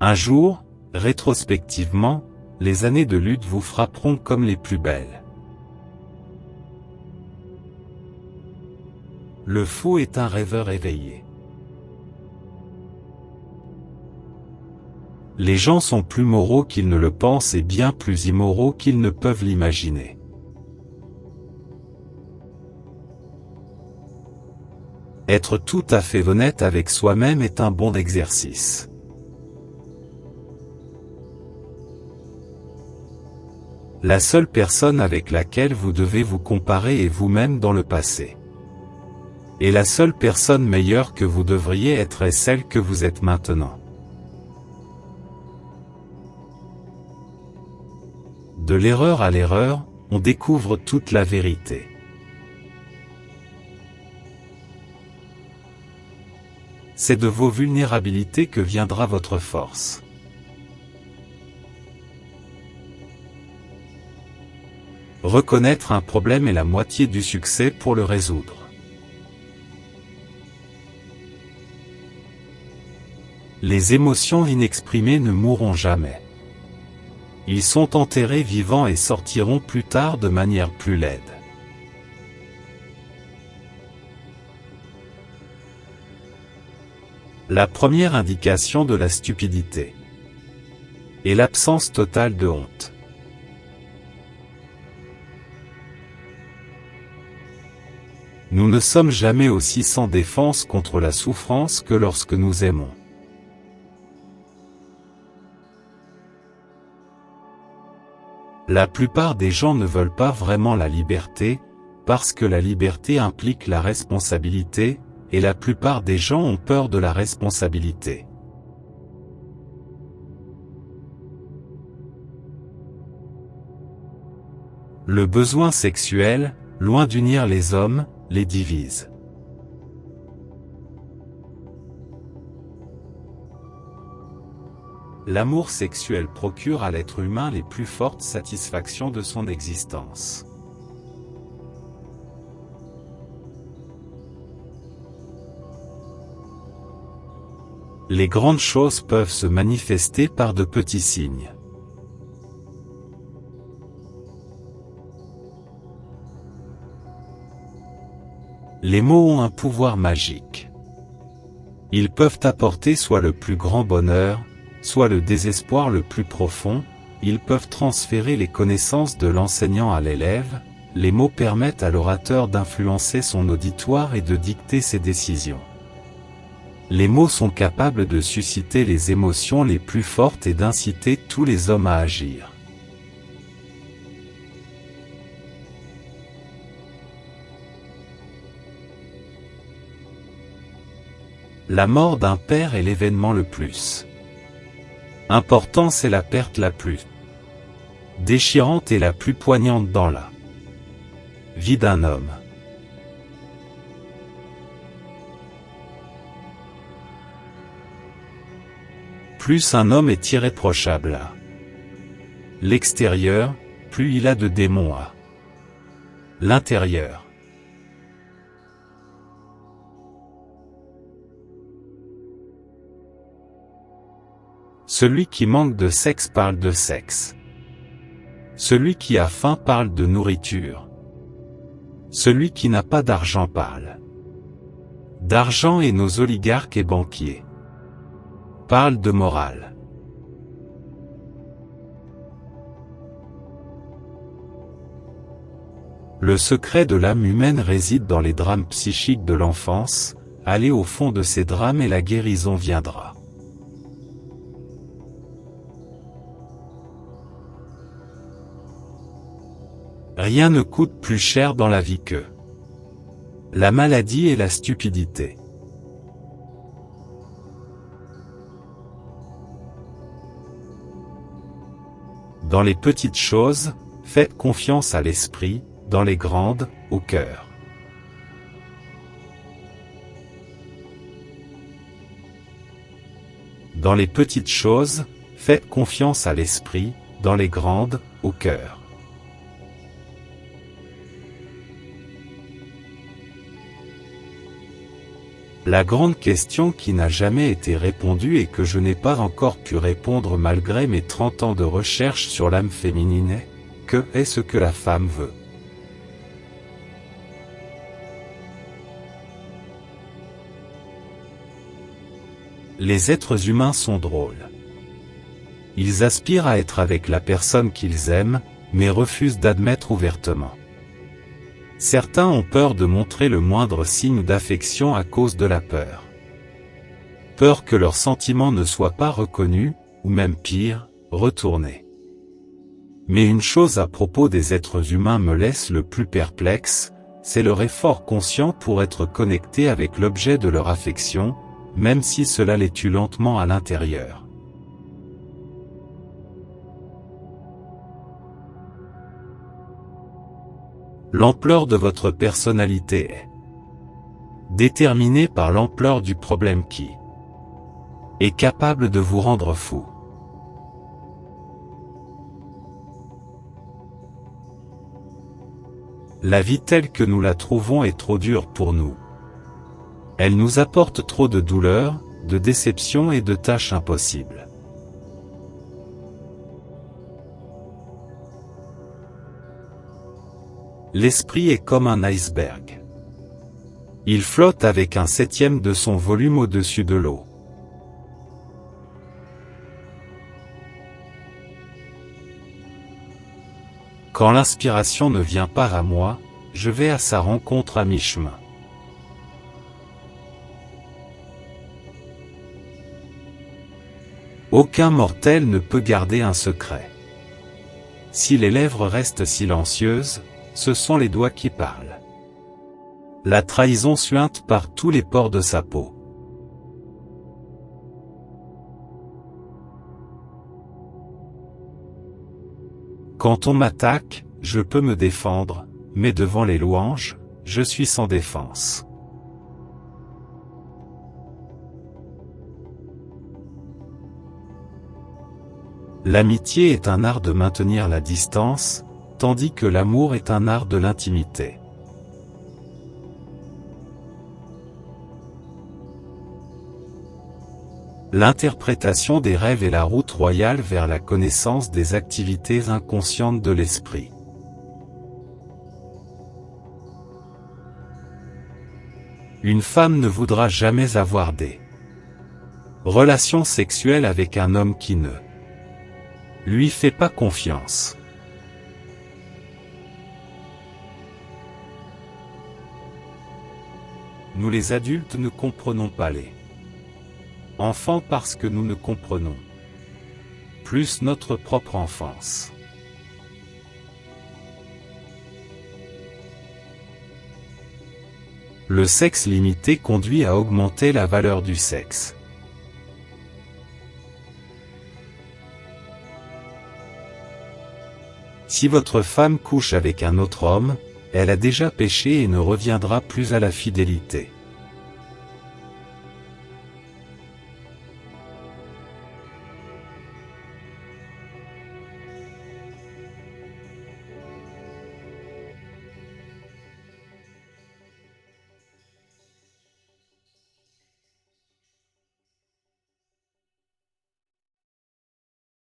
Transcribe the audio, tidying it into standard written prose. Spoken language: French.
Un jour, rétrospectivement, les années de lutte vous frapperont comme les plus belles. Le faux est un rêveur éveillé. Les gens sont plus moraux qu'ils ne le pensent et bien plus immoraux qu'ils ne peuvent l'imaginer. Être tout à fait honnête avec soi-même est un bon exercice. La seule personne avec laquelle vous devez vous comparer est vous-même dans le passé. Et la seule personne meilleure que vous devriez être est celle que vous êtes maintenant. De l'erreur à l'erreur, on découvre toute la vérité. C'est de vos vulnérabilités que viendra votre force. Reconnaître un problème est la moitié du succès pour le résoudre. Les émotions inexprimées ne mourront jamais. Ils sont enterrés vivants et sortiront plus tard de manière plus laide. La première indication de la stupidité est l'absence totale de honte. Nous ne sommes jamais aussi sans défense contre la souffrance que lorsque nous aimons. La plupart des gens ne veulent pas vraiment la liberté, parce que la liberté implique la responsabilité, et la plupart des gens ont peur de la responsabilité. Le besoin sexuel, loin d'unir les hommes, les divise. L'amour sexuel procure à l'être humain les plus fortes satisfactions de son existence. Les grandes choses peuvent se manifester par de petits signes. Les mots ont un pouvoir magique. Ils peuvent apporter soit le plus grand bonheur, soit le désespoir le plus profond. Ils peuvent transférer les connaissances de l'enseignant à l'élève. Les mots permettent à l'orateur d'influencer son auditoire et de dicter ses décisions. Les mots sont capables de susciter les émotions les plus fortes et d'inciter tous les hommes à agir. La mort d'un père est l'événement le plus important, c'est la perte la plus déchirante et la plus poignante dans la vie d'un homme. Plus un homme est irréprochable à l'extérieur, plus il a de démons à l'intérieur. Celui qui manque de sexe parle de sexe. Celui qui a faim parle de nourriture. Celui qui n'a pas d'argent parle d'argent, et nos oligarques et banquiers parlent de morale. Le secret de l'âme humaine réside dans les drames psychiques de l'enfance. Allez au fond de ces drames et la guérison viendra. Rien ne coûte plus cher dans la vie que la maladie et la stupidité. Dans les petites choses, faites confiance à l'esprit, dans les grandes, au cœur. Dans les petites choses, faites confiance à l'esprit, dans les grandes, au cœur. La grande question qui n'a jamais été répondue et que je n'ai pas encore pu répondre malgré mes 30 ans de recherche sur l'âme féminine est: que est ce que la femme veut? Les êtres humains sont drôles. Ils aspirent à être avec la personne qu'ils aiment, mais refusent d'admettre ouvertement. Certains ont peur de montrer le moindre signe d'affection à cause de la peur. Peur que leurs sentiments ne soient pas reconnus, ou même pire, retournés. Mais une chose à propos des êtres humains me laisse le plus perplexe, c'est leur effort conscient pour être connectés avec l'objet de leur affection, même si cela les tue lentement à l'intérieur. L'ampleur de votre personnalité est déterminée par l'ampleur du problème qui est capable de vous rendre fou. La vie telle que nous la trouvons est trop dure pour nous. Elle nous apporte trop de douleurs, de déceptions et de tâches impossibles. L'esprit est comme un iceberg. Il flotte avec 1/7 de son volume au-dessus de l'eau. Quand l'inspiration ne vient pas à moi, je vais à sa rencontre à mi-chemin. Aucun mortel ne peut garder un secret. Si les lèvres restent silencieuses, ce sont les doigts qui parlent. La trahison suinte par tous les pores de sa peau. Quand on m'attaque, je peux me défendre, mais devant les louanges, je suis sans défense. L'amitié est un art de maintenir la distance, tandis que l'amour est un art de l'intimité. L'interprétation des rêves est la route royale vers la connaissance des activités inconscientes de l'esprit. Une femme ne voudra jamais avoir des relations sexuelles avec un homme qui ne lui fait pas confiance. Nous les adultes ne comprenons pas les enfants parce que nous ne comprenons plus notre propre enfance. Le sexe limité conduit à augmenter la valeur du sexe. Si votre femme couche avec un autre homme, elle a déjà péché et ne reviendra plus à la fidélité.